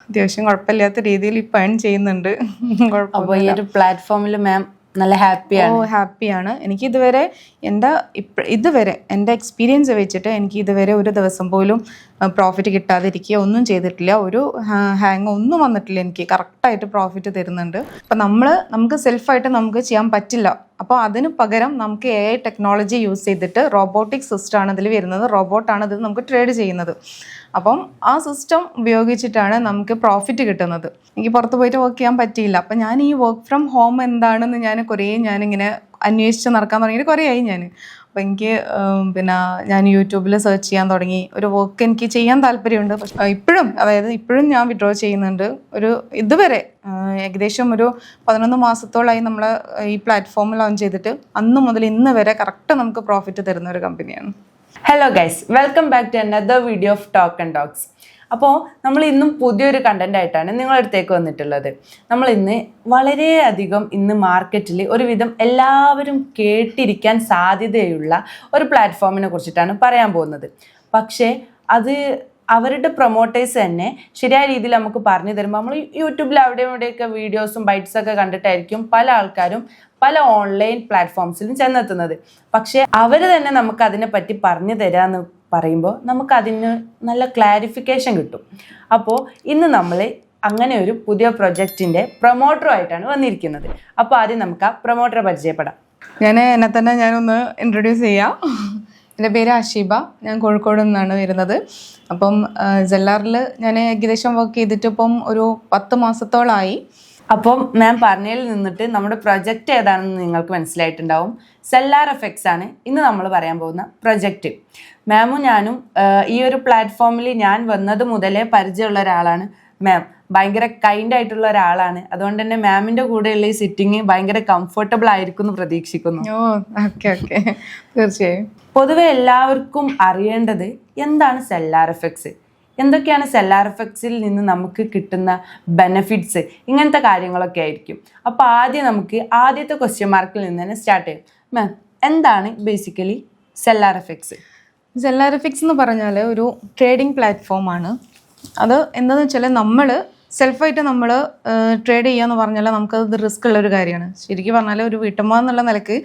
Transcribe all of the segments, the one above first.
അത്യാവശ്യം കുഴപ്പമില്ലാത്ത രീതിയിൽ ഇപ്പം ഏൺ ചെയ്യുന്നുണ്ട്. അപ്പോൾ ഈ ഒരു പ്ലാറ്റ്ഫോമിൽ മാം നല്ല ഹാപ്പിയാണ്? ഹാപ്പിയാണ്. എനിക്ക് ഇതുവരെ എൻ്റെ എക്സ്പീരിയൻസ് വെച്ചിട്ട് എനിക്ക് ഇതുവരെ ഒരു ദിവസം പോലും പ്രോഫിറ്റ് കിട്ടാതിരിക്കുക ഒന്നും ചെയ്തിട്ടില്ല. ഒരു ഹാങ് ഒന്നും വന്നിട്ടില്ല. എനിക്ക് കറക്റ്റായിട്ട് പ്രോഫിറ്റ് തരുന്നുണ്ട്. അപ്പം നമുക്ക് സെൽഫായിട്ട് നമുക്ക് ചെയ്യാൻ പറ്റില്ല. അപ്പോൾ അതിന് പകരം നമുക്ക് AI ടെക്നോളജി യൂസ് ചെയ്തിട്ട് റോബോട്ടിക് സിസ്റ്റമാണ് ഇതിൽ വരുന്നത്. റോബോട്ടാണ് ഇത് നമുക്ക് ട്രേഡ് ചെയ്യുന്നത്. അപ്പം ആ സിസ്റ്റം ഉപയോഗിച്ചിട്ടാണ് നമുക്ക് പ്രോഫിറ്റ് കിട്ടുന്നത്. എനിക്ക് പുറത്ത് പോയിട്ട് വർക്ക് ചെയ്യാൻ പറ്റിയില്ല. അപ്പം ഞാൻ ഈ വർക്ക് ഫ്രം ഹോം എന്താണെന്ന് ഞാനിങ്ങനെ അന്വേഷിച്ച് നടക്കാൻ തുടങ്ങിയിട്ട് കുറേ ആയി ഞാൻ. അപ്പോൾ എനിക്ക് ഞാൻ യൂട്യൂബിൽ സെർച്ച് ചെയ്യാൻ തുടങ്ങി. ഒരു വർക്ക് എനിക്ക് ചെയ്യാൻ താല്പര്യമുണ്ട്. പക്ഷേ ഇപ്പോഴും ഞാൻ വിഡ്രോ ചെയ്യുന്നുണ്ട്. ഇതുവരെ ഏകദേശം ഒരു 11 മാസത്തോളമായി നമ്മൾ ഈ പ്ലാറ്റ്ഫോം ലോഞ്ച് ചെയ്തിട്ട് അന്ന് മുതൽ ഇന്ന് വരെ കറക്റ്റ് നമുക്ക് പ്രോഫിറ്റ് തരുന്ന ഒരു കമ്പനിയാണ്. Hello guys, welcome back to another video of talk and talks. അപ്പോൾ നമ്മൾ ഇന്നും പുതിയൊരു കണ്ടന്റ് ആയിട്ടാണ് നിങ്ങളുടെ അടുത്തേക്ക് വന്നിട്ടുള്ളത്. നമ്മൾ വളരെയധികം മാർക്കറ്റിൽ ഒരുവിധം എല്ലാവരും കേട്ടിരിക്കാൻ സാധ്യതയുള്ള ഒരു പ്ലാറ്റ്ഫോമിനെ കുറിച്ചിട്ടാണ് പറയാൻ പോകുന്നത്. പക്ഷേ അത് അവരുടെ പ്രൊമോട്ടേഴ്സ് തന്നെ ശരിയായ രീതിയിൽ നമുക്ക് പറഞ്ഞു തരുമ്പോൾ നമ്മൾ യൂട്യൂബിൽ അവിടെയും ഇവിടെയൊക്കെ വീഡിയോസും ബൈറ്റ്സൊക്കെ കണ്ടിട്ടായിരിക്കും പല ആൾക്കാരും പല ഓൺലൈൻ പ്ലാറ്റ്ഫോംസിലും ചെന്നെത്തുന്നത്. പക്ഷേ അവർ തന്നെ നമുക്ക് അതിനെപ്പറ്റി പറഞ്ഞു തരാമെന്ന് പറയുമ്പോൾ നമുക്കതിന് നല്ല ക്ലാരിഫിക്കേഷൻ കിട്ടും. അപ്പോൾ ഇന്ന് നമ്മൾ അങ്ങനെ ഒരു പുതിയ പ്രൊജക്റ്റിൻ്റെ പ്രൊമോട്ടറുമായിട്ടാണ് വന്നിരിക്കുന്നത്. അപ്പോൾ ആദ്യം നമുക്ക് ആ പ്രൊമോട്ടറെ പരിചയപ്പെടാം. എന്നെ തന്നെ ഞാനൊന്ന് ഇൻട്രൊഡ്യൂസ് ചെയ്യാം. എൻ്റെ പേര് അഷീബ. ഞാൻ കോഴിക്കോട് നിന്നാണ് വരുന്നത്. അപ്പം സെല്ലാറിൽ ഞാൻ ഏകദേശം വർക്ക് ചെയ്തിട്ട് ഇപ്പം ഒരു 10 മാസത്തോളമായി. അപ്പം മാം പറഞ്ഞതിൽ നിന്നിട്ട് നമ്മുടെ പ്രൊജക്റ്റ് ഏതാണെന്ന് നിങ്ങൾക്ക് മനസ്സിലായിട്ടുണ്ടാവും. സെല്ലാർ എഫക്ട്സ് ആണ് ഇന്ന് നമ്മൾ പറയാൻ പോകുന്ന പ്രൊജക്റ്റ്. മാമും ഞാനും ഈ ഒരു പ്ലാറ്റ്ഫോമിൽ ഞാൻ വന്നത് മുതലേ പരിചയമുള്ള ഒരാളാണ് മാം. ഭയങ്കര കൈൻഡ് ആയിട്ടുള്ള ഒരാളാണ്. അതുകൊണ്ട് തന്നെ മാമിൻ്റെ കൂടെയുള്ള ഈ സിറ്റിങ് ഭയങ്കര കംഫർട്ടബിൾ ആയിരിക്കും എന്ന് പ്രതീക്ഷിക്കുന്നു. തീർച്ചയായും. പൊതുവെ എല്ലാവർക്കും അറിയേണ്ടത് എന്താണ് സെല്ലാർ എഫക്ട്സ്, എന്തൊക്കെയാണ് സെല്ലാർ എഫക്ട്സിൽ നിന്ന് നമുക്ക് കിട്ടുന്ന ബെനഫിറ്റ്സ്, ഇങ്ങനത്തെ കാര്യങ്ങളൊക്കെ ആയിരിക്കും. അപ്പോൾ ആദ്യം നമുക്ക് ആദ്യത്തെ ക്വസ്റ്റ്യൻ മാർക്കിൽ നിന്ന് തന്നെ സ്റ്റാർട്ട് ചെയ്യാം. മാം, എന്താണ് basically cellar effects? Cellar effects എന്ന് പറഞ്ഞാൽ ഒരു ട്രേഡിംഗ് പ്ലാറ്റ്ഫോമാണ്. അത് എന്താണെന്ന് വെച്ചാൽ നമ്മൾ സെൽഫായിട്ട് നമ്മൾ ട്രേഡ് ചെയ്യുക എന്ന് പറഞ്ഞാൽ നമുക്കത് റിസ്ക് ഉള്ളൊരു കാര്യമാണ്. ശരിക്കും പറഞ്ഞാൽ ഒരു വീട്ടമ്മ എന്നുള്ള നിലയ്ക്ക്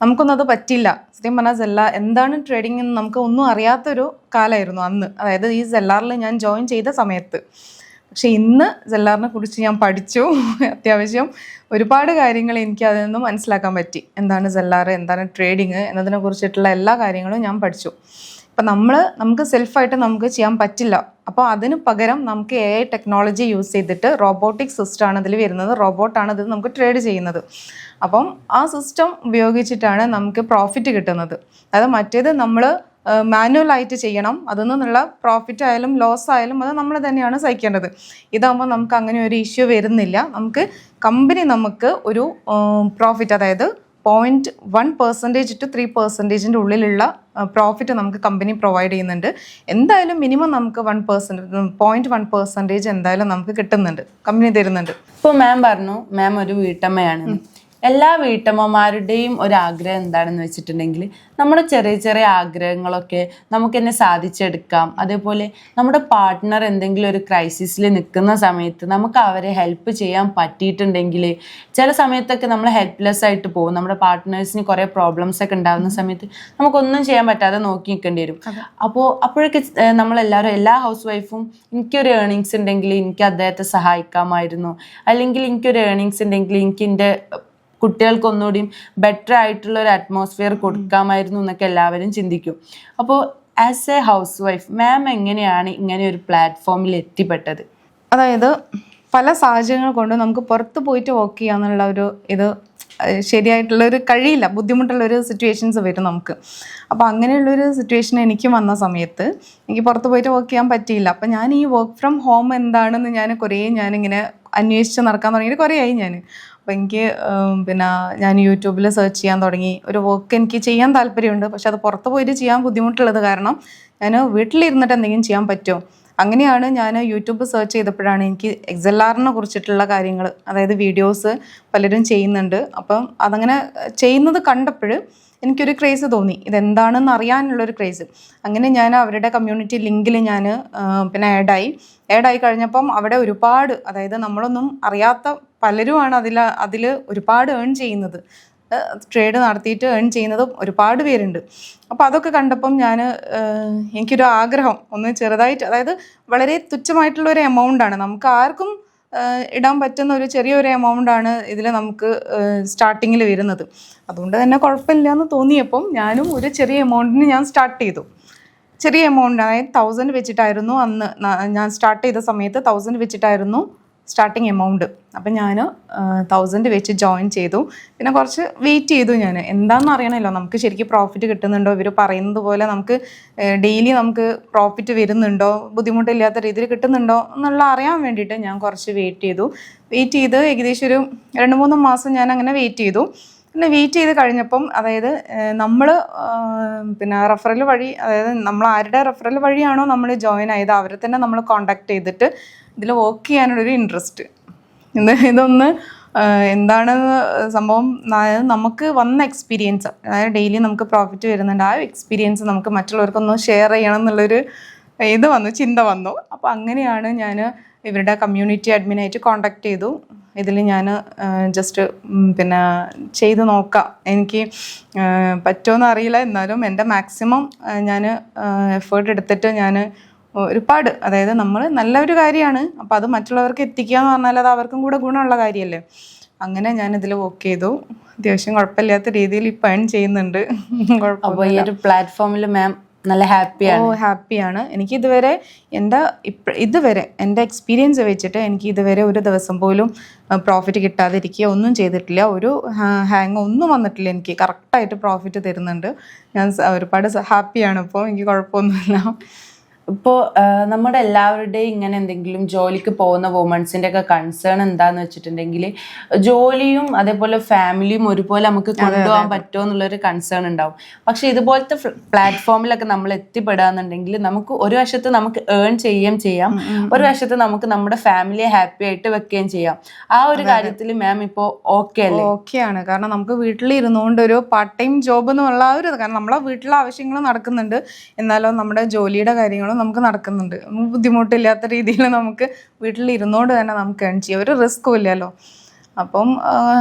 നമുക്കൊന്നും അത് പറ്റില്ല. സത്യം പറഞ്ഞാൽ എന്താണ് ട്രേഡിംഗ് എന്ന് നമുക്ക് ഒന്നും അറിയാത്തൊരു കാലമായിരുന്നു അന്ന്. അതായത് ഈ സെല്ലാറിൽ ഞാൻ ജോയിൻ ചെയ്ത സമയത്ത്. പക്ഷേ ഇന്ന് സെല്ലാറിനെ കുറിച്ച് ഞാൻ പഠിച്ചു. അത്യാവശ്യം ഒരുപാട് കാര്യങ്ങൾ എനിക്ക് അതിൽ നിന്നും മനസ്സിലാക്കാൻ പറ്റി. എന്താണ് സെല്ലാർ, എന്താണ് ട്രേഡിങ് എന്നതിനെ കുറിച്ചിട്ടുള്ള എല്ലാ കാര്യങ്ങളും ഞാൻ പഠിച്ചു. അപ്പം നമുക്ക് സെൽഫായിട്ട് നമുക്ക് ചെയ്യാൻ പറ്റില്ല. അപ്പോൾ അതിന് പകരം നമുക്ക് AI ടെക്നോളജി യൂസ് ചെയ്തിട്ട് റോബോട്ടിക് സിസ്റ്റമാണ് ഇതിൽ വരുന്നത്. റോബോട്ടാണ് ഇത് നമുക്ക് ട്രേഡ് ചെയ്യുന്നത്. അപ്പം ആ സിസ്റ്റം ഉപയോഗിച്ചിട്ടാണ് നമുക്ക് പ്രോഫിറ്റ് കിട്ടുന്നത്. അതായത് മറ്റേത് നമ്മൾ മാനുവലായിട്ട് ചെയ്യണം. അതിൽ നിന്നുള്ള പ്രോഫിറ്റ് ആയാലും ലോസ് ആയാലും അത് നമ്മൾ തന്നെയാണ് സഹിക്കേണ്ടത്. ഇതാകുമ്പോൾ നമുക്ക് അങ്ങനെ ഒരു ഇഷ്യൂ വരുന്നില്ല. കമ്പനി നമുക്ക് ഒരു പ്രോഫിറ്റ്, അതായത് 0.1% to 3% ഉള്ളിലുള്ള പ്രോഫിറ്റ് നമുക്ക് കമ്പനി പ്രൊവൈഡ് ചെയ്യുന്നുണ്ട്. എന്തായാലും മിനിമം നമുക്ക് 0.1% എന്തായാലും നമുക്ക് കിട്ടുന്നുണ്ട്, കമ്പനി തരുന്നുണ്ട്. ഇപ്പോൾ മാം പറഞ്ഞു മാം ഒരു വീട്ടമ്മയാണെന്ന്. എല്ലാ വീട്ടമ്മമാരുടെയും ഒരാഗ്രഹം എന്താണെന്ന് വെച്ചിട്ടുണ്ടെങ്കിൽ നമ്മുടെ ചെറിയ ചെറിയ ആഗ്രഹങ്ങളൊക്കെ നമുക്ക് തന്നെ സാധിച്ചെടുക്കാം. അതേപോലെ നമ്മുടെ പാർട്ട്ണർ എന്തെങ്കിലും ഒരു ക്രൈസിസിൽ നിൽക്കുന്ന സമയത്ത് നമുക്ക് അവരെ ഹെൽപ്പ് ചെയ്യാൻ പറ്റിയിട്ടുണ്ടെങ്കിൽ ചില സമയത്തൊക്കെ നമ്മൾ ഹെൽപ്ലെസ് ആയിട്ട് പോകും. നമ്മുടെ പാർട്ട്നേഴ്സിന് കുറേ പ്രോബ്ലംസ് ഒക്കെ ഉണ്ടാകുന്ന സമയത്ത് നമുക്കൊന്നും ചെയ്യാൻ പറ്റാതെ നോക്കി നിൽക്കേണ്ടി വരും. അപ്പോഴൊക്കെ നമ്മളെല്ലാവരും, എല്ലാ ഹൗസ് വൈഫും എനിക്കൊരു ഏർണിങ്സ് ഉണ്ടെങ്കിൽ എനിക്ക് അദ്ദേഹത്തെ സഹായിക്കാമായിരുന്നു, അല്ലെങ്കിൽ എനിക്കൊരു ഏർണിങ്സ് ഉണ്ടെങ്കിൽ എനിക്ക് എൻ്റെ കുട്ടികൾക്കൊന്നുകൂടിയും ബെറ്റർ ആയിട്ടുള്ള ഒരു അറ്റ്മോസ്ഫിയർ കൊടുക്കാമായിരുന്നു എന്നൊക്കെ എല്ലാവരും ചിന്തിക്കും. അപ്പോൾ ആസ് എ ഹൗസ് വൈഫ് മാം എങ്ങനെയാണ് ഇങ്ങനെ ഒരു പ്ലാറ്റ്ഫോമിൽ എത്തിപ്പെട്ടത്? അതായത് പല സാഹചര്യങ്ങൾ കൊണ്ട് നമുക്ക് പുറത്ത് പോയിട്ട് വർക്ക് ചെയ്യാന്നുള്ള ഇത് ശരിയായിട്ടുള്ളൊരു കഴിയില്ല, ബുദ്ധിമുട്ടുള്ളൊരു സിറ്റുവേഷൻസ് വരും നമുക്ക്. അപ്പോൾ അങ്ങനെയുള്ളൊരു സിറ്റുവേഷൻ എനിക്ക് വന്ന സമയത്ത് എനിക്ക് പുറത്ത് പോയിട്ട് വർക്ക് ചെയ്യാൻ പറ്റിയില്ല. അപ്പം ഞാൻ ഈ വർക്ക് ഫ്രം ഹോം എന്താണെന്ന് ഞാനിങ്ങനെ അന്വേഷിച്ച് നടക്കാൻ തുടങ്ങിയിട്ട് കുറേ ആയി ഞാൻ. അപ്പോൾ എനിക്ക് ഞാൻ യൂട്യൂബിൽ സെർച്ച് ചെയ്യാൻ തുടങ്ങി. ഒരു വർക്ക് എനിക്ക് ചെയ്യാൻ താല്പര്യമുണ്ട്, പക്ഷെ അത് പുറത്ത് പോയിട്ട് ചെയ്യാൻ ബുദ്ധിമുട്ടുള്ളത് കാരണം ഞാൻ വീട്ടിലിരുന്നിട്ട് എന്തെങ്കിലും ചെയ്യാൻ പറ്റുമോ. അങ്ങനെയാണ് ഞാൻ യൂട്യൂബ് സെർച്ച് ചെയ്തപ്പോഴാണ് എനിക്ക് XLR-നെ കുറിച്ചിട്ടുള്ള കാര്യങ്ങൾ, അതായത് വീഡിയോസ് പലരും ചെയ്യുന്നുണ്ട്. അപ്പം അതങ്ങനെ ചെയ്യുന്നത് കണ്ടപ്പോൾ എനിക്കൊരു ക്രേസ് തോന്നി, ഇതെന്താണെന്ന് അറിയാനുള്ളൊരു ക്രേസ്. അങ്ങനെ ഞാൻ അവരുടെ കമ്മ്യൂണിറ്റി ലിങ്കിൽ ഞാൻ പിന്നെ ആഡായി കഴിഞ്ഞപ്പം അവിടെ ഒരുപാട്, അതായത് നമ്മളൊന്നും അറിയാത്ത പലരുമാണ് അതിൽ ഒരുപാട് ഏൺ ചെയ്യുന്നത്, ട്രേഡ് നടത്തിയിട്ട് ഏൺ ചെയ്യുന്നതും ഒരുപാട് പേരുണ്ട്. അപ്പോൾ അതൊക്കെ കണ്ടപ്പം എനിക്കൊരു ആഗ്രഹം ഒന്ന് ചെറുതായിട്ട്, അതായത് വളരെ തുച്ഛമായിട്ടുള്ളൊരു എമൗണ്ടാണ്, നമുക്ക് ആർക്കും ഇടാൻ പറ്റുന്ന ഒരു ചെറിയൊരു എമൗണ്ടാണ് ഇതിൽ നമുക്ക് സ്റ്റാർട്ടിങ്ങിൽ വരുന്നത്. അതുകൊണ്ട് തന്നെ കുഴപ്പമില്ല എന്ന് തോന്നിയപ്പം ഞാനും ഒരു ചെറിയ എമൗണ്ടിന് ഞാൻ സ്റ്റാർട്ട് ചെയ്തു. ചെറിയ എമൗണ്ട്, അതായത് 1000 വെച്ചിട്ടായിരുന്നു അന്ന് ഞാൻ സ്റ്റാർട്ട് ചെയ്ത സമയത്ത് 1000 വെച്ചിട്ടായിരുന്നു സ്റ്റാർട്ടിങ് എമൗണ്ട്. അപ്പം ഞാൻ 1000 വെച്ച് ജോയിൻ ചെയ്തു. പിന്നെ കുറച്ച് വെയിറ്റ് ചെയ്തു. ഞാൻ എന്താണെന്ന് അറിയണമല്ലോ, നമുക്ക് ശരിക്കും പ്രോഫിറ്റ് കിട്ടുന്നുണ്ടോ, ഇവർ പറയുന്നത് പോലെ നമുക്ക് ഡെയിലി നമുക്ക് പ്രോഫിറ്റ് വരുന്നുണ്ടോ, ബുദ്ധിമുട്ടില്ലാത്ത രീതിയിൽ കിട്ടുന്നുണ്ടോ എന്നുള്ള അറിയാൻ വേണ്ടിയിട്ട് ഞാൻ കുറച്ച് വെയിറ്റ് ചെയ്ത് ഏകദേശം ഒരു 2-3 മാസം ഞാൻ അങ്ങനെ വെയിറ്റ് ചെയ്തു. പിന്നെ വെയിറ്റ് ചെയ്ത് കഴിഞ്ഞപ്പം, അതായത് നമ്മൾ പിന്നെ റെഫറൽ വഴി, അതായത് നമ്മൾ ആരുടെ റെഫറൽ വഴിയാണോ നമ്മൾ ജോയിൻ ആയത് അവരെ തന്നെ നമ്മൾ കോണ്ടാക്ട് ചെയ്തിട്ട് ഇതിൽ വർക്ക് ചെയ്യാനുള്ളൊരു ഇൻട്രസ്റ്റ്, ഇതൊന്ന് എന്താണ് സംഭവം, നമുക്ക് വന്ന എക്സ്പീരിയൻസ്, അതായത് ഡെയിലി നമുക്ക് പ്രോഫിറ്റ് വരുന്നുണ്ട്, ആ എക്സ്പീരിയൻസ് നമുക്ക് മറ്റുള്ളവർക്കൊന്ന് ഷെയർ ചെയ്യണം എന്നുള്ളൊരു ചിന്ത വന്നു. അപ്പോൾ അങ്ങനെയാണ് ഞാൻ ഇവരുടെ കമ്മ്യൂണിറ്റി അഡ്മിനായിട്ട് കോണ്ടാക്ട് ചെയ്തു. ഇതിൽ ഞാൻ ജസ്റ്റ് പിന്നെ ചെയ്ത് നോക്കാം, എനിക്ക് പറ്റുമോയെന്ന് അറിയില്ല, എന്നാലും എൻ്റെ മാക്സിമം ഞാൻ എഫേർട്ട് എടുത്തിട്ട് ഞാൻ ഒരുപാട്, അതായത് നമ്മൾ നല്ലൊരു കാര്യമാണ്, അപ്പോൾ അത് മറ്റുള്ളവർക്ക് എത്തിക്കുക എന്ന് പറഞ്ഞാൽ അത് അവർക്കും കൂടെ ഗുണമുള്ള കാര്യമല്ലേ. അങ്ങനെ ഞാനിതിൽ വർക്ക് ചെയ്തു. അത്യാവശ്യം കുഴപ്പമില്ലാത്ത രീതിയിൽ ഇപ്പം ഏൺ ചെയ്യുന്നുണ്ട്. അപ്പോൾ ഈ ഒരു പ്ലാറ്റ്ഫോമിൽ മാം നല്ല ഹാപ്പിയാണ്. എനിക്ക് ഇതുവരെ എൻ്റെ എക്സ്പീരിയൻസ് വെച്ചിട്ട് എനിക്ക് ഇതുവരെ ഒരു ദിവസം പോലും പ്രോഫിറ്റ് കിട്ടാതിരിക്കുക ഒന്നും ചെയ്തിട്ടില്ല. ഒരു ഹാങ് ഒന്നും വന്നിട്ടില്ല. എനിക്ക് കറക്റ്റായിട്ട് പ്രോഫിറ്റ് തരുന്നുണ്ട്. ഞാൻ ഒരുപാട് ഹാപ്പിയാണ്. ഇപ്പോൾ എനിക്ക് കുഴപ്പമൊന്നുമില്ല. ഇപ്പോൾ നമ്മുടെ എല്ലാവരുടെയും ഇങ്ങനെ എന്തെങ്കിലും ജോലിക്ക് പോകുന്ന വുമൺസിൻ്റെ ഒക്കെ കൺസേൺ എന്താന്ന് വെച്ചിട്ടുണ്ടെങ്കിൽ ജോലിയും അതേപോലെ ഫാമിലിയും ഒരുപോലെ നമുക്ക് കൊണ്ടുപോകാൻ പറ്റുമോ എന്നുള്ളൊരു കൺസേൺ ഉണ്ടാവും. പക്ഷെ ഇതുപോലത്തെ പ്ലാറ്റ്ഫോമിലൊക്കെ നമ്മൾ എത്തിപ്പെടുകയെന്നുണ്ടെങ്കിൽ നമുക്ക് ഒരു വശത്ത് നമുക്ക് ഏൺ ചെയ്യുകയും ചെയ്യാം, ഒരു വശത്ത് നമുക്ക് നമ്മുടെ ഫാമിലിയെ ഹാപ്പി ആയിട്ട് വെക്കുകയും ചെയ്യാം. ആ ഒരു കാര്യത്തിൽ മാം ഇപ്പോൾ ഓക്കെയാണ്. കാരണം നമുക്ക് വീട്ടിലിരുന്നുകൊണ്ട് ഒരു പാർട്ട് ടൈം ജോബ് എന്നുള്ള കാരണം നമ്മളെ വീട്ടിലെ ആവശ്യങ്ങൾ നടക്കുന്നുണ്ട്, എന്നാലോ നമ്മുടെ ജോലിയുടെ കാര്യങ്ങളും നമുക്ക് നടക്കുന്നുണ്ട്. ബുദ്ധിമുട്ടില്ലാത്ത രീതിയിൽ നമുക്ക് വീട്ടിലിരുന്നോണ്ട് തന്നെ നമുക്ക് ഏൺ ചെയ്യാം, ഒരു റിസ്ക്കും ഇല്ലല്ലോ. അപ്പം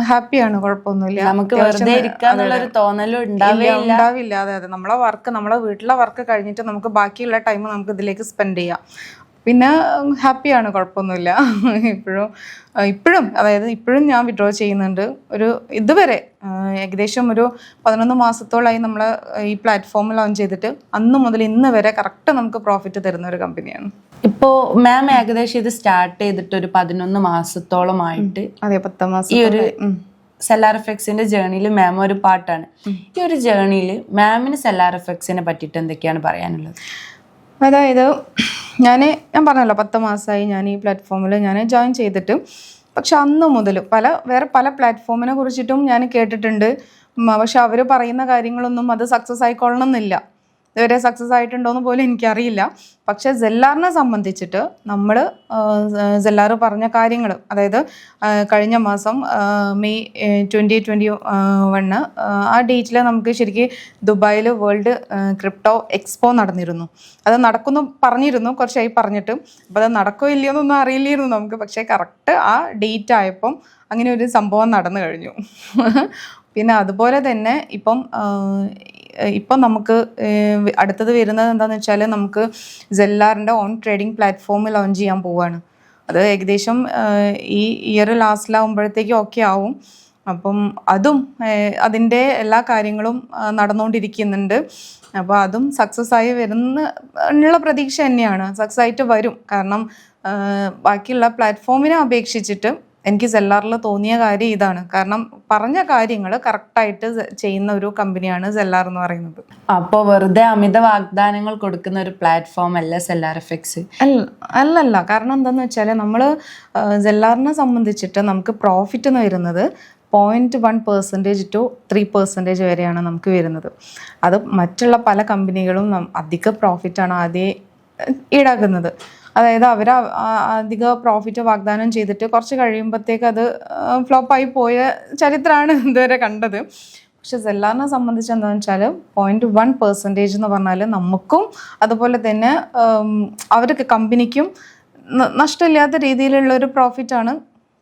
ഹാപ്പിയാണ്, കുഴപ്പമൊന്നുമില്ല. നമുക്ക് വെറുതെ ഇരിക്കാന്നുള്ളൊരു തോന്നലും ഉണ്ടാവില്ല. അതെ, നമ്മളെ വീട്ടിലെ വർക്ക് കഴിഞ്ഞിട്ട് നമുക്ക് ബാക്കിയുള്ള ടൈം നമുക്ക് ഇതിലേക്ക് സ്പെൻഡ് ചെയ്യാം. പിന്നെ ഹാപ്പിയാണ്, കുഴപ്പമൊന്നുമില്ല. ഇപ്പോഴും അതായത് ഇപ്പോഴും ഞാൻ വിഡ്രോ ചെയ്യുന്നുണ്ട്. ഇതുവരെ ഏകദേശം ഒരു 11 മാസത്തോളമായി നമ്മൾ ഈ പ്ലാറ്റ്ഫോം ലോഞ്ച് ചെയ്തിട്ട് അന്ന് മുതൽ ഇന്ന് വരെ കറക്റ്റ് നമുക്ക് പ്രോഫിറ്റ് തരുന്ന ഒരു കമ്പനിയാണ്. ഇപ്പോൾ മാം ഏകദേശം ഇത് സ്റ്റാർട്ട് ചെയ്തിട്ട് ഒരു 11 മാസത്തോളമായിട്ട്, അതെ 10 മാസം. ഈ ഒരു സെല്ലാറിഫെക്സിന്റെ ജേർണിയിൽ മാം ഒരു പാർട്ടാണ്. ഈ ഒരു ജേർണിയിൽ മാമിന് സെല്ലാറിഫെക്സിനെ പറ്റിയിട്ട് എന്തൊക്കെയാണ് പറയാനുള്ളത്? അതായത് ഞാൻ പറഞ്ഞല്ലോ 10 മാസമായി ഞാൻ ഈ പ്ലാറ്റ്ഫോമിൽ ഞാൻ ജോയിൻ ചെയ്തിട്ട്. പക്ഷെ അന്ന് മുതൽ വേറെ പല പ്ലാറ്റ്ഫോമിനെ കുറിച്ചിട്ടും ഞാൻ കേട്ടിട്ടുണ്ട്. പക്ഷെ അവർ പറയുന്ന കാര്യങ്ങളൊന്നും അത് സക്സസ് ആയിക്കൊള്ളണം എന്നില്ല. ഇതുവരെ സക്സസ് ആയിട്ടുണ്ടോയെന്ന് പോലും എനിക്കറിയില്ല. പക്ഷേ സെല്ലാറിനെ സംബന്ധിച്ചിട്ട് സെല്ലാർ പറഞ്ഞ കാര്യങ്ങൾ, അതായത് കഴിഞ്ഞ മാസം മെയ് 2021 ആ ഡേറ്റിൽ നമുക്ക് ശരിക്കും ദുബായിൽ വേൾഡ് ക്രിപ്റ്റോ എക്സ്പോ നടന്നിരുന്നു. അത് നടക്കുന്നു പറഞ്ഞിരുന്നു, കുറച്ചായി പറഞ്ഞിട്ട്. അപ്പോൾ അത് നടക്കോ ഇല്ലയോ എന്നൊന്നും അറിയില്ലായിരുന്നു നമുക്ക്. പക്ഷേ കറക്റ്റ് ആ ഡേറ്റ് ആയപ്പം അങ്ങനെ ഒരു സംഭവം നടന്നു കഴിഞ്ഞു. പിന്നെ അതുപോലെ തന്നെ ഇപ്പം നമുക്ക് അടുത്തത് വരുന്നത് എന്താണെന്ന് വെച്ചാൽ നമുക്ക് സെല്ലാറിൻ്റെ ഓൺ ട്രേഡിംഗ് പ്ലാറ്റ്ഫോം ലോഞ്ച് ചെയ്യാൻ പോവുകയാണ്. അത് ഏകദേശം ഈ ഇയർ ലാസ്റ്റിലാവുമ്പോഴത്തേക്കും ഓക്കെ ആവും. അപ്പം അതിൻ്റെ എല്ലാ കാര്യങ്ങളും നടന്നുകൊണ്ടിരിക്കുന്നുണ്ട്. അപ്പോൾ അതും സക്സസ് ആയി വരുന്നുള്ള പ്രതീക്ഷ തന്നെയാണ്. സക്സസ് ആയിട്ട് വരും. കാരണം ബാക്കിയുള്ള പ്ലാറ്റ്ഫോമിനെ അപേക്ഷിച്ചിട്ട് എനിക്ക് സെല്ലാറിൽ തോന്നിയ കാര്യം ഇതാണ്. കാരണം പറഞ്ഞ കാര്യങ്ങൾ കറക്റ്റായിട്ട് ചെയ്യുന്ന ഒരു കമ്പനിയാണ് സെല്ലാർ എന്ന് പറയുന്നത്. അപ്പോൾ വെറുതെ അമിത വാഗ്ദാനങ്ങൾ കൊടുക്കുന്ന ഒരു പ്ലാറ്റ്ഫോം അല്ല സെല്ലാറിഫെക്സ്. അല്ലല്ല. കാരണം എന്താണെന്ന് വെച്ചാൽ നമ്മൾ സെല്ലാറിനെ സംബന്ധിച്ചിട്ട് നമുക്ക് പ്രോഫിറ്റ് എന്ന് വരുന്നത് 0.1% to 3% വരെയാണ് നമുക്ക് വരുന്നത്. അത് മറ്റുള്ള പല കമ്പനികളും അധിക പ്രോഫിറ്റാണ് ആദ്യം ഈടാക്കുന്നത്. അതായത് അവർ അധിക പ്രോഫിറ്റ് വാഗ്ദാനം ചെയ്തിട്ട് കുറച്ച് കഴിയുമ്പോഴത്തേക്ക് അത് ഫ്ലോപ്പായി പോയ ചരിത്രമാണ് ഇതുവരെ കണ്ടത്. പക്ഷെ സെല്ലാറിനെ സംബന്ധിച്ച് എന്താണെന്ന് വെച്ചാൽ 0.1% എന്ന് പറഞ്ഞാൽ നമുക്കും അതുപോലെ തന്നെ അവർക്ക് കമ്പനിക്കും നഷ്ടമില്ലാത്ത രീതിയിലുള്ള ഒരു പ്രോഫിറ്റാണ്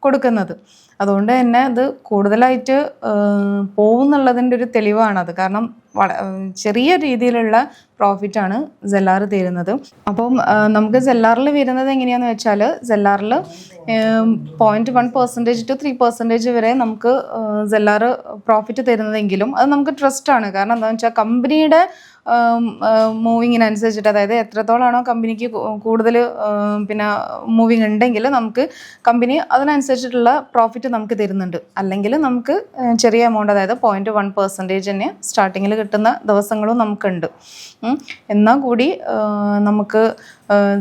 കൊടുക്കുന്നത്. അതുകൊണ്ട് തന്നെ അത് കൂടുതലായിട്ട് പോകുന്നുള്ളതിൻ്റെ ഒരു തെളിവാണത്. കാരണം ചെറിയ രീതിയിലുള്ള പ്രോഫിറ്റാണ് സെല്ലാർ തരുന്നത്. അപ്പം നമുക്ക് സെല്ലാറിൽ വരുന്നത് എങ്ങനെയാണെന്ന് വെച്ചാൽ സെല്ലാറിൽ 0.1% to 3% വരെ നമുക്ക് സെല്ലാർ പ്രോഫിറ്റ് തരുന്നതെങ്കിലും അത് നമുക്ക് ട്രസ്റ്റാണ്. കാരണം എന്താണെന്ന് വെച്ചാൽ കമ്പനിയുടെ മൂവിങ്ങിനനുസരിച്ചിട്ട്, അതായത് എത്രത്തോളമാണോ കമ്പനിക്ക് കൂടുതൽ പിന്നെ മൂവിങ് ഉണ്ടെങ്കിൽ നമുക്ക് കമ്പനി അതിനനുസരിച്ചിട്ടുള്ള പ്രോഫിറ്റ് നമുക്ക് തരുന്നുണ്ട്. അല്ലെങ്കിൽ നമുക്ക് ചെറിയ എമൗണ്ട്, അതായത് 0.1% തന്നെ സ്റ്റാർട്ടിങ്ങിൽ കിട്ടുന്ന ദിവസങ്ങളും നമുക്കുണ്ട്. എന്നാൽ കൂടി നമുക്ക്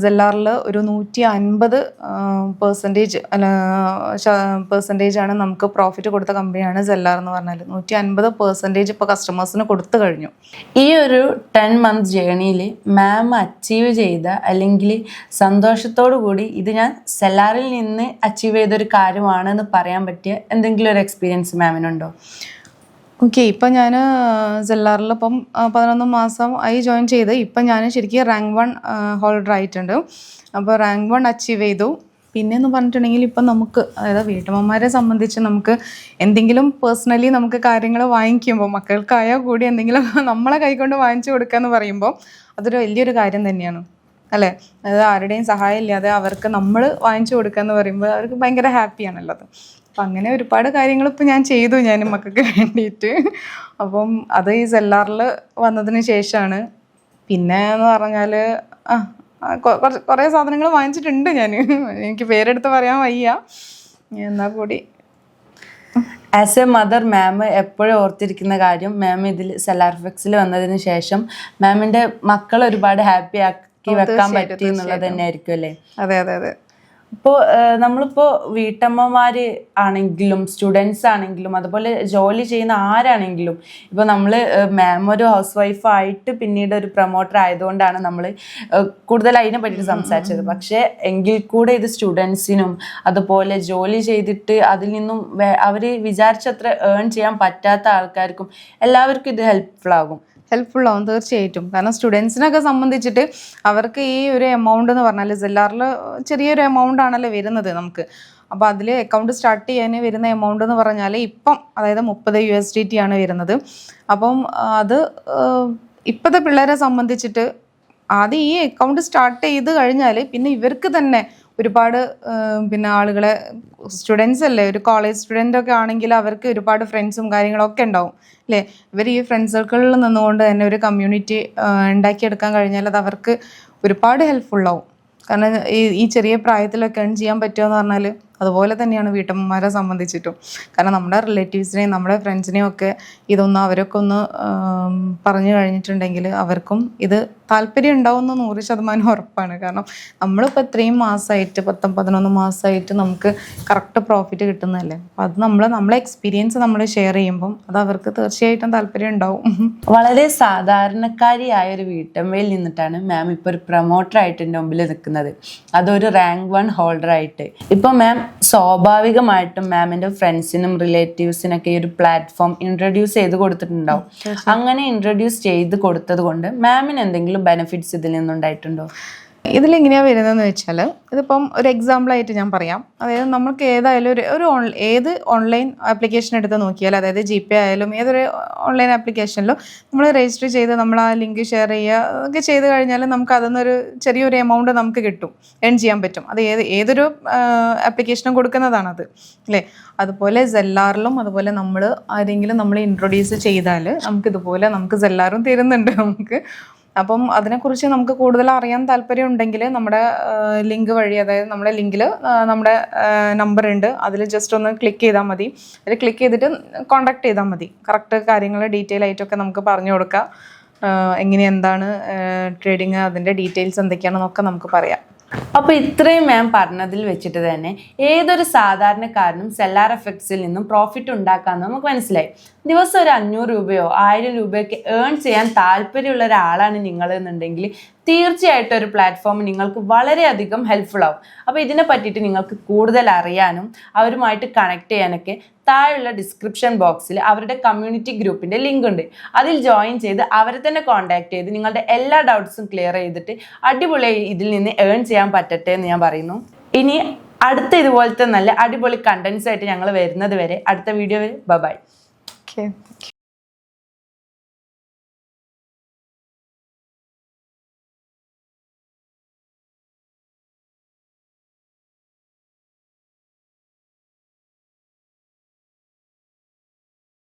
സെല്ലാറിൽ ഒരു 150% ആണ് നമുക്ക് പ്രോഫിറ്റ് കൊടുത്ത കമ്പനിയാണ് സെല്ലാർ എന്ന് പറഞ്ഞാൽ. 150% ഇപ്പോൾ കസ്റ്റമേഴ്സിന് കൊടുത്തു കഴിഞ്ഞു. ഈ ഒരു 10 month ജേണിയിൽ മാം അച്ചീവ് ചെയ്ത, അല്ലെങ്കിൽ സന്തോഷത്തോടു കൂടി ഇത് ഞാൻ സെല്ലാറിൽ നിന്ന് അച്ചീവ് ചെയ്തൊരു കാര്യമാണെന്ന് പറയാൻ പറ്റിയ എന്തെങ്കിലും ഒരു എക്സ്പീരിയൻസ് മാമിനുണ്ടോ? ഓക്കെ, ഇപ്പം ഞാൻ സെല്ലാറിൽ ഇപ്പം 11 മാസം ആയി ജോയിൻ ചെയ്ത് ഇപ്പം ഞാൻ ശരിക്കും റാങ്ക് 1 ഹോൾഡർ ആയിട്ടുണ്ട്. അപ്പോൾ റാങ്ക് 1 അച്ചീവ് ചെയ്തു. പിന്നെയെന്ന് പറഞ്ഞിട്ടുണ്ടെങ്കിൽ ഇപ്പം നമുക്ക്, അതായത് വീട്ടമ്മമാരെ സംബന്ധിച്ച് നമുക്ക് എന്തെങ്കിലും പേഴ്സണലി നമുക്ക് കാര്യങ്ങൾ വാങ്ങിക്കുമ്പോൾ, മക്കൾക്കായാൽ കൂടി എന്തെങ്കിലും നമ്മളെ കൈകൊണ്ട് വാങ്ങിച്ചു കൊടുക്കുക എന്ന് പറയുമ്പോൾ അതൊരു വലിയൊരു കാര്യം തന്നെയാണ്, അല്ലേ? അതായത് ആരുടെയും സഹായം ഇല്ലാതെ അവർക്ക് നമ്മൾ വാങ്ങിച്ചു കൊടുക്കുക എന്ന് പറയുമ്പോൾ അവർക്ക് ഭയങ്കര ഹാപ്പിയാണല്ലോ അത്. അപ്പം അങ്ങനെ ഒരുപാട് കാര്യങ്ങൾ ഇപ്പം ഞാൻ ചെയ്തു, ഞാൻ മക്കൾക്ക് വേണ്ടിയിട്ട്. അപ്പം അത് ഈ സെല്ലാറിൽ വന്നതിന് ശേഷമാണ്. പിന്നെ എന്ന് പറഞ്ഞാൽ കുറേ സാധനങ്ങൾ വാങ്ങിച്ചിട്ടുണ്ട് ഞാൻ. എനിക്ക് പേരെടുത്ത് പറയാൻ വയ്യ, എന്നാൽ കൂടി. ആസ് എ മദർ മാം എപ്പോഴും ഓർത്തിരിക്കുന്ന കാര്യം, മാം ഇതിൽ സെല്ലാർ ഫെക്സിൽ വന്നതിന് ശേഷം മാമിൻ്റെ മക്കൾ ഒരുപാട് ഹാപ്പി ആക്കി വെക്കാൻ പറ്റി എന്നുള്ളത് തന്നെ ആയിരിക്കും അല്ലേ? അതെ അതെ അതെ. ഇപ്പോൾ നമ്മളിപ്പോൾ വീട്ടമ്മമാർ ആണെങ്കിലും സ്റ്റുഡൻസ് ആണെങ്കിലും അതുപോലെ ജോലി ചെയ്യുന്ന ആരാണെങ്കിലും, ഇപ്പോൾ നമ്മൾ മാം ഒരു ഹൗസ് വൈഫായിട്ട് പിന്നീട് ഒരു പ്രൊമോട്ടർ ആയതുകൊണ്ടാണ് നമ്മൾ കൂടുതൽ അതിനെ പറ്റിയിട്ട് സംസാരിച്ചത്. പക്ഷേ എങ്കിൽ കൂടെ ഇത് സ്റ്റുഡൻസിനും അതുപോലെ ജോലി ചെയ്തിട്ട് അതിൽ നിന്നും അവർ വിചാരിച്ചത്ര ഏൺ ചെയ്യാൻ പറ്റാത്ത ആൾക്കാർക്കും എല്ലാവർക്കും ഇത് ഹെൽപ്ഫുൾ ആകും തീർച്ചയായിട്ടും. കാരണം സ്റ്റുഡൻസിനൊക്കെ സംബന്ധിച്ചിട്ട് അവർക്ക് ഈ ഒരു എമൗണ്ട് എന്ന് പറഞ്ഞാൽ സെല്ലാറിൽ ചെറിയൊരു എമൗണ്ട് ആണല്ലോ വരുന്നത് നമുക്ക്. അപ്പോൾ അതിൽ അക്കൗണ്ട് സ്റ്റാർട്ട് ചെയ്യാൻ വരുന്ന എമൗണ്ട് എന്ന് പറഞ്ഞാൽ ഇപ്പം, അതായത് 30 USDT ആണ് വരുന്നത്. അപ്പം അത് ഇപ്പോഴത്തെ പിള്ളേരെ സംബന്ധിച്ചിട്ട് ആദ്യം ഈ അക്കൗണ്ട് സ്റ്റാർട്ട് ചെയ്ത് കഴിഞ്ഞാൽ പിന്നെ ഇവർക്ക് തന്നെ ഒരുപാട് പിന്നെ ആളുകളെ, സ്റ്റുഡൻസ് അല്ലേ, ഒരു കോളേജ് സ്റ്റുഡൻ്റ് ഒക്കെ ആണെങ്കിൽ അവർക്ക് ഒരുപാട് ഫ്രണ്ട്സും കാര്യങ്ങളൊക്കെ ഉണ്ടാവും അല്ലേ? ഇവർ ഈ ഫ്രണ്ട് സർക്കിളിൽ നിന്നുകൊണ്ട് തന്നെ ഒരു കമ്മ്യൂണിറ്റി ഉണ്ടാക്കിയെടുക്കാൻ കഴിഞ്ഞാൽ അത് അവർക്ക് ഒരുപാട് ഹെൽപ്ഫുള്ളാവും. കാരണം ഈ ചെറിയ പ്രായത്തിലൊക്കെ ഏൺ ചെയ്യാൻ പറ്റുക എന്ന് പറഞ്ഞാൽ അതുപോലെ തന്നെയാണ് വീട്ടമ്മമാരെ സംബന്ധിച്ചിട്ടും. കാരണം നമ്മുടെ റിലേറ്റീവ്സിനെയും നമ്മുടെ ഫ്രണ്ട്സിനെയും ഒക്കെ ഇതൊന്ന് അവരൊക്കെ ഒന്ന് പറഞ്ഞു കഴിഞ്ഞിട്ടുണ്ടെങ്കിൽ അവർക്കും ഇത് താല്പര്യം ഉണ്ടാവുമെന്ന് 100% ഉറപ്പാണ്. കാരണം നമ്മളിപ്പോൾ ഇത്രയും മാസമായിട്ട് 10-11 മാസമായിട്ട് നമുക്ക് കറക്റ്റ് പ്രോഫിറ്റ് കിട്ടുന്നതല്ലേ. അപ്പം അത് നമ്മളെ എക്സ്പീരിയൻസ് നമ്മൾ ഷെയർ ചെയ്യുമ്പം അത് അവർക്ക് തീർച്ചയായിട്ടും താല്പര്യം ഉണ്ടാവും. വളരെ സാധാരണക്കാരിയായ ഒരു വീട്ടമ്മയിൽ നിന്നിട്ടാണ് മാം ഇപ്പോൾ ഒരു പ്രൊമോട്ടറായിട്ട് എൻ്റെ മുമ്പിൽ നിൽക്കുന്നത്, അതൊരു റാങ്ക് 1 ഹോൾഡർ ആയിട്ട്. ഇപ്പോൾ മാം സ്വാഭാവികമായിട്ടും മാമിൻ്റെ ഫ്രണ്ട്സിനും റിലേറ്റീവ്സിനൊക്കെ ഈ ഒരു പ്ലാറ്റ്ഫോം ഇൻട്രൊഡ്യൂസ് ചെയ്ത് കൊടുത്തിട്ടുണ്ടാവും. അങ്ങനെ ഇൻട്രൊഡ്യൂസ് ചെയ്ത് കൊടുത്തത് കൊണ്ട് മാമിന് എന്തെങ്കിലും ബെനിഫിറ്റ്സ് ഇതിൽ നിന്നുണ്ടായിട്ടുണ്ടോ? ഇതിലെങ്ങനെയാണ് വരുന്നതെന്ന് വെച്ചാൽ, ഇതിപ്പം ഒരു എക്സാമ്പിളായിട്ട് ഞാൻ പറയാം. അതായത് നമുക്ക് ഏതായാലും ഏത് ഓൺലൈൻ ആപ്ലിക്കേഷൻ എടുത്ത് നോക്കിയാൽ, അതായത് GPay ആയാലും ഏതൊരു ഓൺലൈൻ ആപ്ലിക്കേഷനിലും നമ്മൾ രജിസ്റ്റർ ചെയ്ത് നമ്മൾ ആ ലിങ്ക് ഷെയർ ചെയ്യുക ഒക്കെ ചെയ്ത് കഴിഞ്ഞാൽ നമുക്ക് അതിൽ ചെറിയൊരു എമൗണ്ട് നമുക്ക് കിട്ടും, ഏൺ ചെയ്യാൻ പറ്റും. അത് ഏതൊരു ആപ്ലിക്കേഷനും കൊടുക്കുന്നതാണത് അല്ലേ? അതുപോലെ സെല്ലാറിലും അതുപോലെ നമ്മൾ ഇൻട്രൊഡ്യൂസ് ചെയ്താൽ നമുക്ക് സെല്ലാറും തരുന്നുണ്ട് നമുക്ക്. അപ്പം അതിനെക്കുറിച്ച് നമുക്ക് കൂടുതൽ അറിയാൻ താല്പര്യം ഉണ്ടെങ്കിൽ നമ്മുടെ ലിങ്ക് വഴി, അതായത് നമ്മുടെ ലിങ്കിൽ നമ്മുടെ നമ്പർ ഉണ്ട്, അതിൽ ജസ്റ്റ് ഒന്ന് ക്ലിക്ക് ചെയ്താൽ മതി. അതിൽ ക്ലിക്ക് ചെയ്തിട്ട് കോൺടാക്ട് ചെയ്താൽ മതി. കറക്റ്റ് കാര്യങ്ങൾ ഡീറ്റെയിൽ ആയിട്ടൊക്കെ നമുക്ക് പറഞ്ഞു കൊടുക്കാം. എന്താണ് ട്രേഡിങ്, അതിൻ്റെ ഡീറ്റെയിൽസ് എന്തൊക്കെയാണെന്നൊക്കെ നമുക്ക് പറയാം. അപ്പോൾ ഇത്രയും മാം പറഞ്ഞതിൽ വെച്ചിട്ട് തന്നെ ഏതൊരു സാധാരണക്കാരനും സെല്ലാർ എഫക്ട്സിൽ നിന്നും പ്രോഫിറ്റ് ഉണ്ടാക്കാമെന്ന് നമുക്ക് മനസ്സിലായി. ദിവസം ഒരു 500 രൂപയോ 1000 രൂപയൊക്കെ ഏൺ ചെയ്യാൻ താല്പര്യമുള്ള ഒരാളാണ് നിങ്ങൾ എന്നുണ്ടെങ്കിൽ തീർച്ചയായിട്ടും ഒരു പ്ലാറ്റ്ഫോം നിങ്ങൾക്ക് വളരെയധികം ഹെൽപ്ഫുൾ ആവും. അപ്പോൾ ഇതിനെ പറ്റിയിട്ട് നിങ്ങൾക്ക് കൂടുതൽ അറിയാനും അവരുമായിട്ട് കണക്ട് ചെയ്യാനൊക്കെ താഴെയുള്ള ഡിസ്ക്രിപ്ഷൻ ബോക്സിൽ അവരുടെ കമ്മ്യൂണിറ്റി ഗ്രൂപ്പിൻ്റെ ലിങ്ക് ഉണ്ട്. അതിൽ ജോയിൻ ചെയ്ത് അവരെ തന്നെ കോൺടാക്ട് ചെയ്ത് നിങ്ങളുടെ എല്ലാ ഡൗട്ട്സും ക്ലിയർ ചെയ്തിട്ട് അടിപൊളിയായി ഇതിൽ നിന്ന് ഏൺ ചെയ്യാൻ പറ്റട്ടെ എന്ന് ഞാൻ പറയുന്നു. ഇനി അടുത്ത ഇതുപോലത്തെ നല്ല അടിപൊളി കണ്ടന്റ്സ് ആയിട്ട് ഞങ്ങൾ വരുന്നത് വരെ അടുത്ത വീഡിയോ വരെ ബൈ. ഓക്കെ.